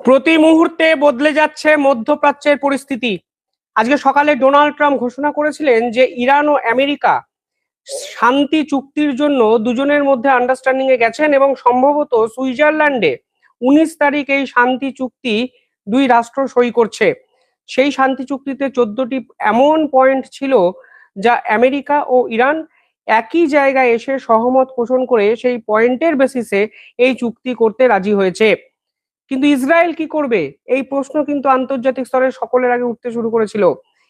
প্রতি মুহূর্তে বদলে যাচ্ছে মধ্যপ্রাচ্যের পরিস্থিতি। আজকে সকালে ডোনাল্ড ট্রাম্প ঘোষণা করেছিলেন যে ইরান ও আমেরিকা শান্তি চুক্তির জন্য দুজনের মধ্যে আন্ডারস্ট্যান্ডিং এ গেছেন এবং সম্ভবত সুইজারল্যান্ডে 19 তারিখ এই শান্তি চুক্তি দুই রাষ্ট্র সই করছে। সেই শান্তি চুক্তিতে 14টি এমন পয়েন্ট ছিল যা আমেরিকা ও ইরান একই জায়গায় এসে সহমত পোষণ করে সেই পয়েন্টের বেসিসে এই চুক্তি করতে রাজি হয়েছে। কিন্তু ইসরায়েল কি করবে, এই প্রশ্ন কিন্তু আন্তর্জাতিক স্তরে সকলের আগে উঠতে শুরু করেছিল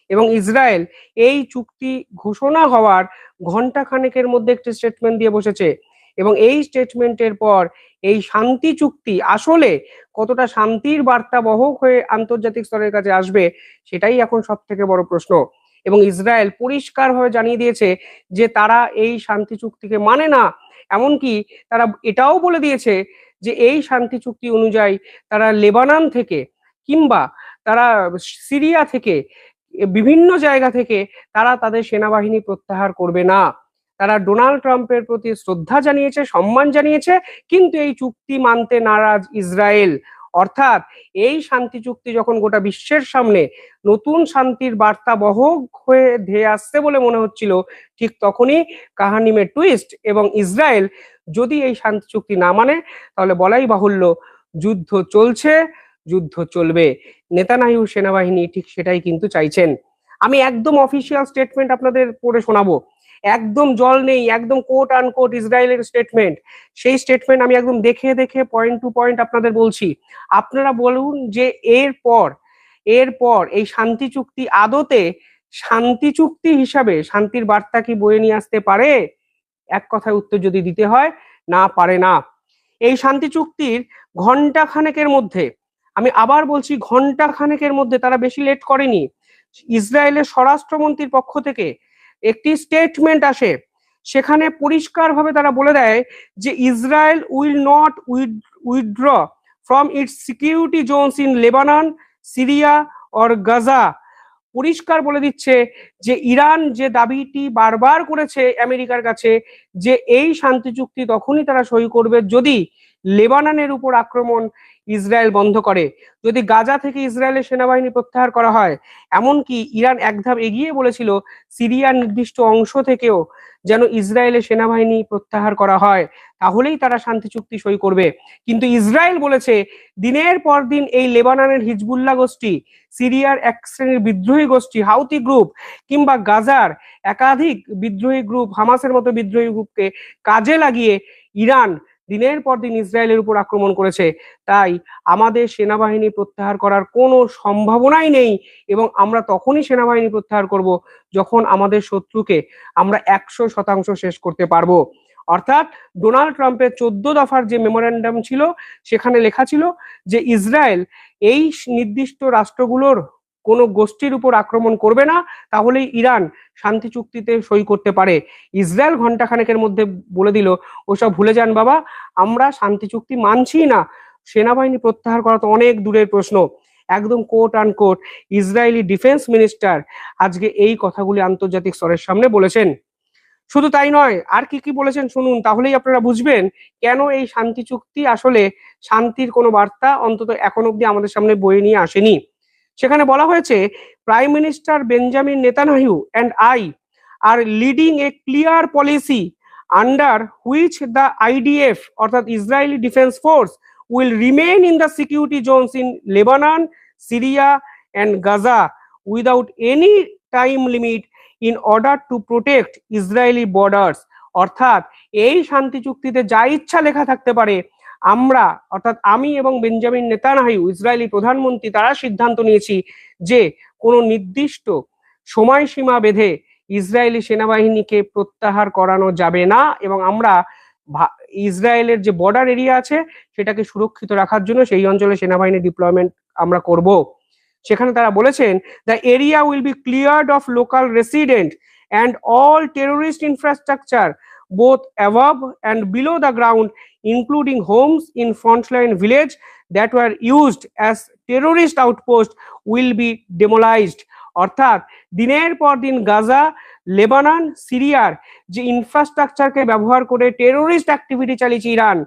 এবং ইসরায়েল এই চুক্তি ঘোষণা হওয়ার ঘন্টা খানেকের মধ্যে একটি স্টেটমেন্ট দিয়ে বসেছে এবং এই স্টেটমেন্টের পর এই শান্তি চুক্তি আসলে কতটা শান্তির বার্তা বহক হয়ে আন্তর্জাতিক স্তরের কাছে আসবে সেটাই এখন সব থেকে বড় প্রশ্ন। এবং ইসরায়েল পরিষ্কারভাবে জানিয়ে দিয়েছে যে তারা এই শান্তি চুক্তিকে মানে না। এমনকি তারা এটাও বলে দিয়েছে যে এই শান্তি চুক্তি অনুযায়ী তারা লেবানন থেকে কিংবা তারা সিরিয়া থেকে বিভিন্ন জায়গা থেকে তারা তাদের সেনাবাহিনী প্রত্যাহার করবে না। তারা ডোনাল্ড ট্রাম্পের প্রতি শ্রদ্ধা জানিয়েছে, সম্মান জানিয়েছে, কিন্তু এই চুক্তি মানতে নারাজ ইসরায়েল। অর্থাৎ এই শান্তি চুক্তি যখন গোটা বিশ্বের সামনে নতুন শান্তির বার্তা বহক হয়ে ধেয়ে আসছে বলে মনে হচ্ছিল, ঠিক তখনই কাহানি মে টুইস্ট এবং ইসরায়েল যদি এই শান্তি চুক্তি না মানে তাহলে বলাই বাহুল্য যুদ্ধ চলছে, যুদ্ধ চলবে। নেতানিয়াহু সেনাবাহিনী ঠিক সেটাই কিন্তু চাইছেন। আমি একদম অফিসিয়াল স্টেটমেন্ট আপনাদের পড়ে শোনাবো, একদম জল নেই, একদম কোট আনকোট ইসরায়েলের স্টেটমেন্ট। সেই স্টেটমেন্ট আমি একদম দেখে দেখে পয়েন্ট টু পয়েন্ট আপনাদের বলছি। আপনারা বলুন যে এরপর এরপর এই শান্তি চুক্তি আদতে শান্তি চুক্তি হিসাবে শান্তির বার্তা কি বয়ে নিয়ে আসতে পারে? এক কথায় উত্তর যদি দিতে হয়, না, পারে না। এই শান্তি চুক্তির ঘন্টা খানেকের মধ্যে, আমি আবার বলছি ঘন্টা খানেকের মধ্যে, তারা বেশি লেট করেনি, ইসরায়েলের স্বরাষ্ট্রমন্ত্রীর পক্ষ থেকে একটি স্টেটমেন্ট আসে। সেখানে পরিষ্কারভাবে তারা বলে দেয় যে Israel will not withdraw from its security zones in Lebanon, Syria or Gaza. পরিষ্কার বলে দিচ্ছে যে ইরান যে দাবিটি বারবার করেছে আমেরিকার কাছে যে এই শান্তি চুক্তি তখনই তারা সই করবে যদি লেবাননের উপর আক্রমণ ইসরায়েল বন্ধ করে, যদি গাজা থেকে ইসরায়েলের সেনাবাহিনী প্রত্যাহার করা হয়। এমনকি ইরান এক ধাপ এগিয়ে বলেছিল সিরিয়ার নির্দিষ্ট অংশ থেকেও যেন ইসরায়েলের সেনাবাহিনী প্রত্যাহার করা হয়, তাহলেই তারা শান্তি চুক্তি সই করবে। কিন্তু ইসরায়েল বলেছে দিনের পর দিন এই লেবাননের হিজবুল্লাহ গোষ্ঠী, সিরিয়ার এক শ্রেণীর বিদ্রোহী গোষ্ঠী হাউতি গ্রুপ কিংবা গাজার একাধিক বিদ্রোহী গ্রুপ হামাসের মতো বিদ্রোহী গ্রুপকে কাজে লাগিয়ে ইরান দিনের পর দিন ইসরায়েলের উপর আক্রমণ করেছে। তাই আমাদের সেনাবাহিনী প্রত্যাহার করার কোনো সম্ভাবনাই নেই এবং আমরা তখনই সেনাবাহিনী প্রত্যাহার করব যখন আমাদের শত্রুকে আমরা 100% শেষ করতে পারবো। অর্থাৎ ডোনাল্ড ট্রাম্পের 14 দফার যে মেমোরেন্ডাম ছিল সেখানে লেখা ছিল যে ইসরায়েল এই নির্দিষ্ট রাষ্ট্রগুলোর কোন গোষ্ঠীর উপর আক্রমণ করবে না, তাহলেই ইরান শান্তি চুক্তিতে সই করতে পারে। ইসরায়েল ঘন্টাখানেকের মধ্যে বলে দিল ওসব ভুলে যান বাবা, আমরা শান্তি চুক্তি মানছি না, সেনাবাহিনী প্রত্যাহার করা তো অনেক দূরের প্রশ্ন। একদম coat unquote Israeli defence minister আজকে এই কথাগুলি আন্তর্জাতিক স্তরের সামনে বলেছেন। শুধু তাই নয়, আর কি কি বলেছেন শুনুন, তাহলেই আপনারা বুঝবেন কেন এই শান্তি চুক্তি আসলে শান্তির কোনো বার্তা অন্তত এখন অব্দি আমাদের সামনে বয়ে নিয়ে আসেনি। সেখানে বলা হয়েছে prime minister Benjamin Netanyahu and I are leading a clear policy under which the IDF অর্থাৎ Israeli defence force will remain in the security zones in Lebanon, Syria and Gaza without any time limit in order to protect Israeli borders. অর্থাৎ এই শান্তি চুক্তিতে যা ইচ্ছা লেখা থাকতে পারে, আমরা অর্থাৎ আমি এবং বেঞ্জামিন নেতানিয়াহু ইসরায়েলি প্রধানমন্ত্রী তারা সিদ্ধান্ত নিয়েছি যে কোনো নির্দিষ্ট সময়সীমা বেঁধে ইসরায়েলি সেনাবাহিনীকে প্রত্যাহার করানো যাবে না এবং আমরা ইসরায়েলের যে বর্ডার এরিয়া আছে সেটাকে সুরক্ষিত রাখার জন্য সেই অঞ্চলে সেনাবাহিনী ডিপ্লয়মেন্ট আমরা করব। সেখানে তারা বলেছেন the area will be cleared of local resident and all terrorist infrastructure both above and below the ground, including homes in frontline village that were used as terrorist outpost will be demolished. অর্থাৎ দিনের পর দিন Gaza, Lebanon, সিরিয়ার যে ইনফ্রাস্ট্রাকচারকে ব্যবহার করে terrorist activity চালিয়েছে Iran,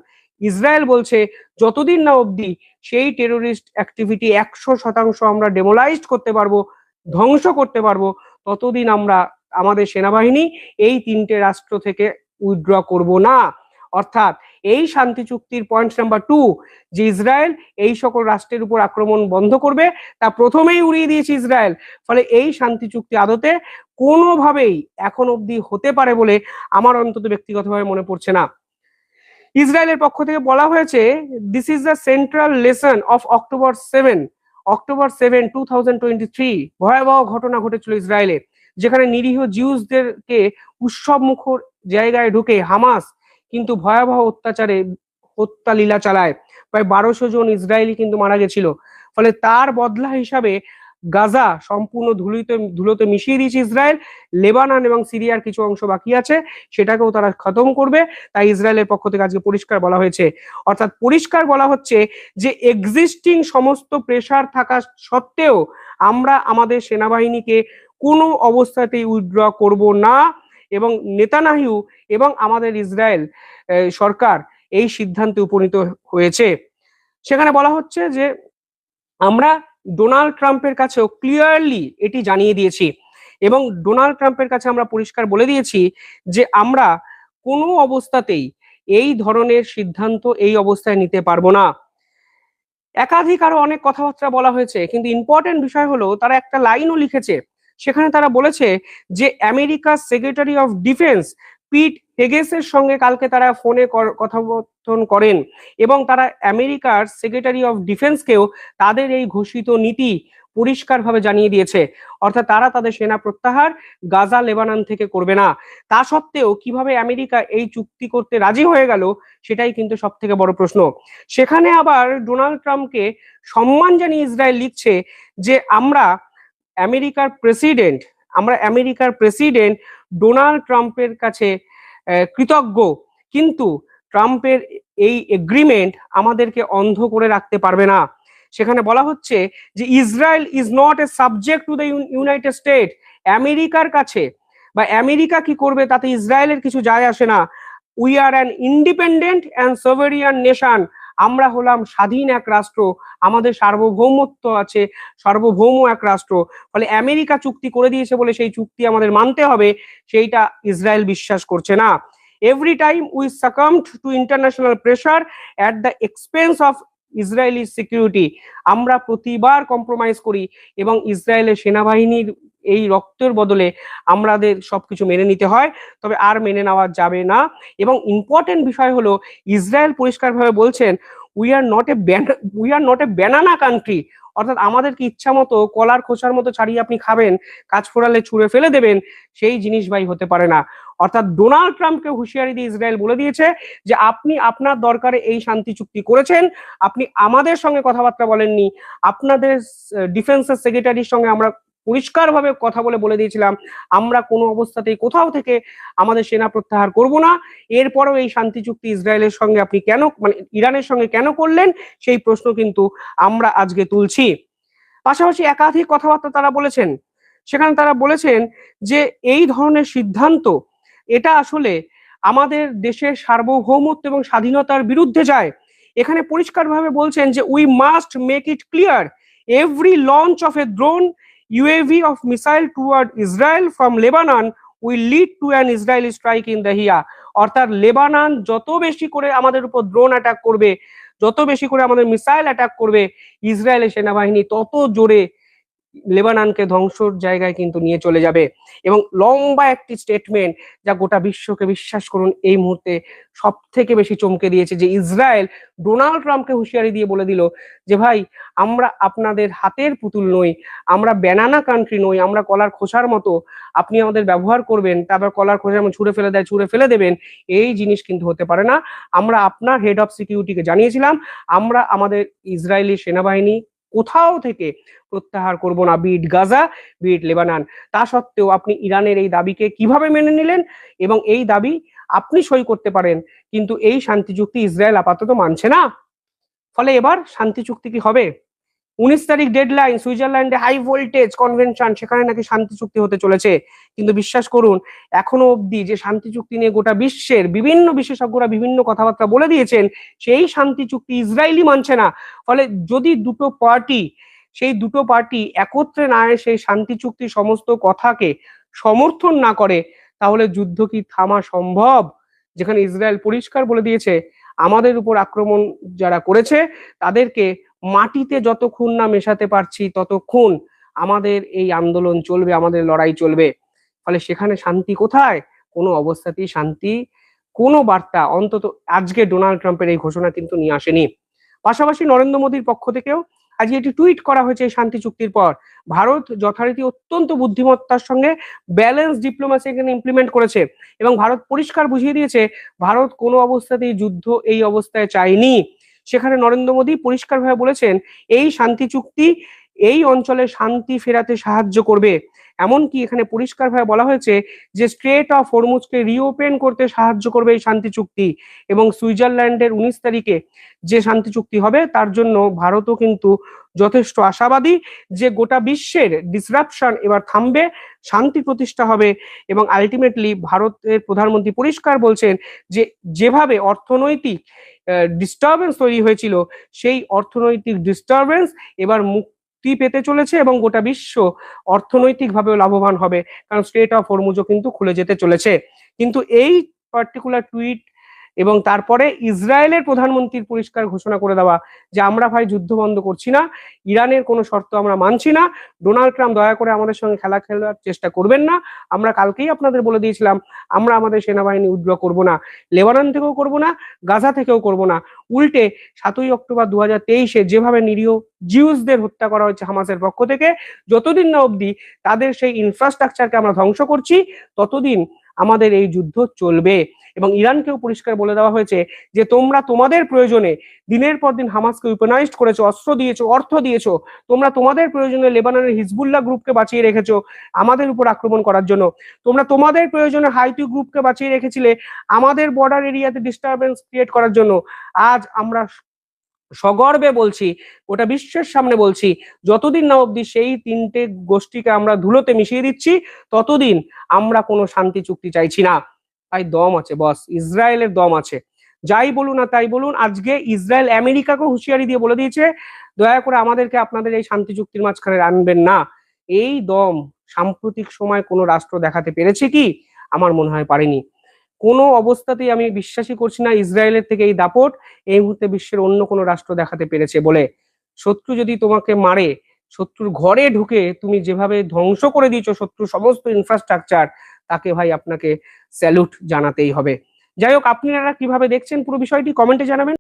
Israel বলছে যতদিন না অবধি সেই টেরোরিস্ট অ্যাক্টিভিটি 100% আমরা ডেমোলাইজড করতে পারবো, ধ্বংস করতে পারবো, ততদিন আমরা আমাদের সেনাবাহিনী এই 3টে রাষ্ট্র থেকে উইথড্র করব না। অর্থাৎ এই শান্তি চুক্তির পয়েন্ট নাম্বার 2, যে ইসরায়েল এই সকল রাষ্ট্রের উপর আক্রমণ বন্ধ করবে, তা প্রথমেই উড়িয়ে দিয়েছে ইসরায়েল। ফলে এই শান্তি চুক্তি আদতে কোনোভাবেই এখন অবধি হতে পারে বলে আমার অন্তত ব্যক্তিগতভাবে মনে পড়ছে না। ইসরায়েলের পক্ষ থেকে বলা হয়েছে, this is the central lesson of October 7, 2023। ভয়াবহ ঘটনা ঘটেছিল ইসরায়েলে, যেখানে নিরীহ জিউসদেরকে উৎসব মুখর জায়গায় ঢুকে হামাস কিন্তু ভয়াবহ অত্যাচারে হত্যা লীলা চালায়। প্রায় 1200 জন ইসরায়েলি কিন্তু মারা গেছিল। ফলে তার বদলা হিসাবে গাজা সম্পূর্ণ ধুলোতে মিশিয়ে দিয়েছে ইসরায়েল। লেবানন এবং সিরিয়ার কিছু অংশ বাকি আছে, সেটাকেও তারা খতম করবে। তাই ইসরায়েলের পক্ষ থেকে আজকে পরিষ্কার বলা হয়েছে, অর্থাৎ পরিষ্কার বলা হচ্ছে যে এক্সিস্টিং সমস্ত প্রেসার থাকা সত্ত্বেও আমরা আমাদের সেনাবাহিনীকে কোনো অবস্থাতেই উইথড্র করব না। এবং নেতানিয়াহু এবং আমাদের ইসরায়েল সরকার এই সিদ্ধান্তে উপনীত হয়েছে। সেখানে বলা হচ্ছে যে আমরা ডোনাল্ড ট্রাম্পের কাছেও ক্লিয়ারলি এটি জানিয়ে দিয়েছি, এবং ডোনাল্ড ট্রাম্পের কাছে আমরা পরিষ্কার বলে দিয়েছি যে আমরা কোনো অবস্থাতেই এই ধরনের সিদ্ধান্ত এই অবস্থায় নিতে পারবো না। একাধিক আরো অনেক কথাবার্তা বলা হয়েছে, কিন্তু ইম্পর্টেন্ট বিষয় হলো তারা একটা লাইনও লিখেছে। সেখানে তারা বলেছে যে আমেরিকার সেক্রেটারি অফ ডিফেন্স পিট হেগেসের সঙ্গে কালকে তারা ফোনে কথোপকথন করেন, এবং তারা আমেরিকার সেক্রেটারি অফ ডিফেন্সকেও তাদের এই ঘোষিত নীতি পরিষ্কারভাবে জানিয়ে দিয়েছে। অর্থাৎ তারা তাদের সেনা প্রত্যাহার গাজা লেবানন থেকে করবে না। তা সত্ত্বেও কিভাবে আমেরিকা এই চুক্তি করতে রাজি হয়ে গেল, সেটাই কিন্তু সব থেকে বড় প্রশ্ন। সেখানে আবার ডোনাল্ড ট্রাম্পকে সম্মান জানিয়ে ইসরায়েল লিখছে যে আমরা আমেরিকার প্রেসিডেন্ট ডোনাল্ড ট্রাম্পের কাছে কৃতজ্ঞ, কিন্তু ট্রাম্পের এই এগ্রিমেন্ট আমাদেরকে অন্ধ করে রাখতে পারবে না। সেখানে বলা হচ্ছে যে Israel is not a subject to the United state. আমেরিকার কাছে বা আমেরিকা কি করবে তাতে ইসরায়েলের কিছু যায় আসে না। We are an independent and sovereign nation. আমরা হলাম স্বাধীন এক রাষ্ট্র, আমাদের সার্বভৌমত্ব আছে, সার্বভৌম এক রাষ্ট্র। ফলে আমেরিকা চুক্তি করে দিয়েছে বলে সেই চুক্তি আমাদের মানতে হবে, সেইটা ইসরায়েল বিশ্বাস করছে না। Every time we succumbed to international pressure at the expense of Israeli security. আমরা প্রতিবার কম্প্রোমাইজ করি এবং ইসরায়েলের সেনাবাহিনীর এই রক্তের বদলে আমাদের সবকিছু মেনে নিতে হয়, তবে আর মেনে নেওয়া যাবে না। এবং ইম্পর্টেন্ট বিষয় হলো ইসরায়েল পরিষ্কারভাবে বলছেন we are not a banana country. অর্থাৎ আমাদেরকে ইচ্ছা মতো কলার খোসার মতো ছাড়িয়ে আপনি খাবেন, কাজ ফোড়ালে ছুঁড়ে ফেলে দেবেন, সেই জিনিস ভাই হতে পারে না। অর্থাৎ ডোনাল্ড ট্রাম্পকে হুঁশিয়ারি দিয়ে ইসরায়েল বলে দিয়েছে যে আপনি আপনার দরকারে এই শান্তি চুক্তি করেছেন, আপনি আমাদের সঙ্গে কথাবার্তা বলেননি। আপনাদের ডিফেন্সের সেক্রেটারির সঙ্গে আমরা পরিষ্কারভাবে কথা বলে দিয়েছিলাম আমরা কোনো অবস্থাতেই কোথাও থেকে আমাদের সেনা প্রত্যাহার করব না। এরপরেও এই শান্তি চুক্তি ইসরায়েলের সঙ্গে আপনি কেন, মানে ইরানের সঙ্গে কেন করলেন, সেই প্রশ্ন কিন্তু আমরা আজকে তুলছি। পাশাপাশি একাধিক কথাবার্তা তারা বলেছেন। সেখানে তারা বলেছেন যে এই ধরনের সিদ্ধান্ত এটা আসলে আমাদের দেশের সার্বভৌমত্ব এবং স্বাধীনতার বিরুদ্ধে যায়। এখানে পরিষ্কারভাবে বলছেন যে we must make it clear every launch of A drone UAV of missile toward Israel from Lebanon will lead to an Israeli strike in the Hiya। অর্থাৎ লেবানন যত বেশি করে আমাদের উপর ড্রোন অ্যাটাক করবে, যত বেশি করে আমাদের মিসাইল অ্যাটাক করবে, ইসরায়েলের সেনাবাহিনী তত জোরে লেবাননকে ধ্বংসর জায়গায় কিন্তু নিয়ে চলে যাবে। এবং লম্বা একটি স্টেটমেন্ট যা গোটা বিশ্বকে, বিশ্বাস করুন, এই মুহূর্তে সব থেকে বেশি চমকে দিয়েছে, যে ইসরায়েল ডোনাল্ড ট্রাম্পকে হুঁশিয়ারি দিয়ে বলে দিল যে ভাই আমরা আপনাদের হাতের পুতুল নই, আমরা ব্যানানা কান্ট্রি নই, আমরা কলার খোসার মতো, আপনি আমাদের ব্যবহার করবেন তারপর কলার খোসা যেমন ছুঁড়ে ফেলে দেবেন, এই জিনিস কিন্তু হতে পারে না। আমরা আপনার হেড অফ সিকিউরিটিকে জানিয়েছিলাম আমরা আমাদের ইসরায়েলি সেনাবাহিনী কোথাও থেকে প্রত্যাহার করব না, বিট গাজা বিট লেবানন। তা সত্ত্বেও আপনি ইরানের এই দাবিকে কিভাবে মেনে নিলেন, এবং এই দাবি আপনি সই করতে পারেন, কিন্তু এই শান্তি চুক্তি ইসরায়েল আপাতত মানছে না। ফলে এবার শান্তি চুক্তি কি হবে? 19 তারিখ ডেডলাইন, সুইজারল্যান্ডে হাই ভোল্টেজ কনভেনশন, সেখানে নাকি শান্তি চুক্তি হতে চলেছে। কিন্তু বিশ্বাস করুন, এখনো অবধি যে শান্তি চুক্তি নিয়ে গোটা বিশ্বের বিভিন্ন বিশেষজ্ঞরা বিভিন্ন কথাবার্তা বলে দিয়েছেন, সেই শান্তি চুক্তি ইসরায়েলই মানছে না। ফলে যদি সেই দুটো পার্টি একত্রে না এসে শান্তি চুক্তির সমস্ত কথাকে সমর্থন না করে, তাহলে যুদ্ধ কি থামা সম্ভব? যেখানে ইসরায়েল পরিষ্কার বলে দিয়েছে, আমাদের উপর আক্রমণ যারা করেছে তাদেরকে মাটিতে যতক্ষণ না মেশাতে পারছি ততক্ষণ আমাদের এই আন্দোলন চলবে, আমাদের লড়াই চলবে। ফলে সেখানে শান্তি কোথায়? কোনো অবস্থাতেই শান্তি, কোনো বার্তা অন্তত আজকে ডোনাল্ড ট্রাম্পের এই ঘোষণা কিন্তু নিয়ে আসেনি। পাশাপাশি নরেন্দ্র মোদীর পক্ষ থেকেও আজকে একটি টুইট করা হয়েছে এই শান্তি চুক্তির পর। ভারত যথারীতি অত্যন্ত বুদ্ধিমত্তার সঙ্গে ব্যালেন্স ডিপ্লোমেসি এখানে ইমপ্লিমেন্ট করেছে এবং ভারত পরিষ্কার বুঝিয়ে দিয়েছে ভারত কোনো অবস্থাতেই যুদ্ধ এই অবস্থায় চায়নি। সেখানে নরেন্দ্র মোদী পরিষ্কারভাবে বলেছেন, এই শান্তি চুক্তি এই অঞ্চলে শান্তি ফেরাতে সাহায্য করবে। এমনকি এখানে পরিষ্কারভাবে বলা হয়েছে যে স্ট্রেট অফ হরমুজকে রিওপেন করতে সাহায্য করবে এই শান্তি চুক্তি, এবং সুইজারল্যান্ডের 19 তারিখে যে শান্তি চুক্তি হবে তার জন্য ভারতও কিন্তু যথেষ্ট আশাবাদী যে গোটা বিশ্বের ডিসরাপশন এবার থামবে, শান্তি প্রতিষ্ঠা হবে। এবং আলটিমেটলি ভারতের প্রধানমন্ত্রী পরিষ্কার বলছেন যে যেভাবে অর্থনৈতিক ডিস্টারবেন্স তৈরি হয়েছিল, সেই অর্থনৈতিক ডিস্টারবেন্স এবার মুক্তি পেতে চলেছে এবং গোটা বিশ্ব অর্থনৈতিকভাবে লাভবান হবে, কারণ স্ট্রেট অফ হরমুজও কিন্তু খুলে যেতে চলেছে। কিন্তু এই পার্টিকুলার টুইট এবং তারপরে ইসরায়েলের প্রধানমন্ত্রীর পরিষ্কার ঘোষণা করে দেওয়া যে আমরা ভাই যুদ্ধ বন্ধ করছি না, ইরানের কোনো শর্ত আমরা মানছি না, ডোনাল্ড ট্রাম্প দয়া করে আমাদের সঙ্গে খেলা খেলার চেষ্টা করবেন না। আমরা কালকেই আপনাদের বলে দিয়েছিলাম আমরা আমাদের সেনাবাহিনী উইথড্র করব না, লেবানন থেকেও করব না, গাজা থেকেও করব না। উল্টে 7ই অক্টোবর 2023-এ যেভাবে নিরীহ জিউসদের হত্যা করা হয়েছে হামাসের পক্ষ থেকে, যতদিন না অবধি তাদের সেই ইনফ্রাস্ট্রাকচারকে আমরা ধ্বংস করছি ততদিন আমাদের এই যুদ্ধ চলবে। এবং ইরানকেও পরিষ্কার বলে দেওয়া হয়েছে যে তোমরা তোমাদের প্রয়োজনে দিনের পর দিন হামাসকে উইপেনাইজড করেছো, অস্ত্র দিয়েছো, অর্থ দিয়েছো, তোমরা তোমাদের প্রয়োজনে লেবাননের হিজবুল্লাহ গ্রুপকে বাঁচিয়ে রেখেছো আমাদের উপর আক্রমণ করার জন্য, তোমরা তোমাদের প্রয়োজনে হাইতি গ্রুপকে বাঁচিয়ে রেখেছিলে আমাদের বর্ডার এরিয়াতে ডিস্টারবেন্স ক্রিয়েট করার জন্য। আজ আমরা সগর্বে বলছি, গোটা বিশ্বের সামনে বলছি, যতদিন না অবধি সেই তিনটে গোষ্ঠীকে আমরা ধুলোতে মিশিয়ে দিচ্ছি ততদিন আমরা কোনো শান্তি চুক্তি চাইছি না। তাই দম আছে বস, ইসরায়েলের দম আছে। যাই বলুন না তাই বলুন, আজকে ইসরায়েল আমেরিকাকেও হুঁশিয়ারি দিয়ে বলে দিয়েছে দয়া করে আমাদেরকে আপনাদের এই শান্তি চুক্তির মাঝখানে আনবেন না। এই দম সাম্প্রতিক সময় কোনো রাষ্ট্র দেখাতে পেরেছে কি? আমার মনে হয় পারেনি। কোনো অবস্থাতেই আমি বিশ্বাসই করছি না ইসরায়েলের থেকে এই দাপট এই মুহূর্তে বিশ্বের অন্য কোনো রাষ্ট্র দেখাতে পেরেছে বলে। শত্রু যদি তোমাকে মারে, শত্রুর ঘরে ঢুকে তুমি যেভাবে ধ্বংস করে দিয়েছো শত্রুর সমস্ত ইনফ্রাস্ট্রাকচার, তাকে ভাই আপনাকে স্যালুট জানাতেই হবে। যাই হোক, আপনারা কিভাবে দেখছেন পুরো বিষয়টি কমেন্টে জানাবেন।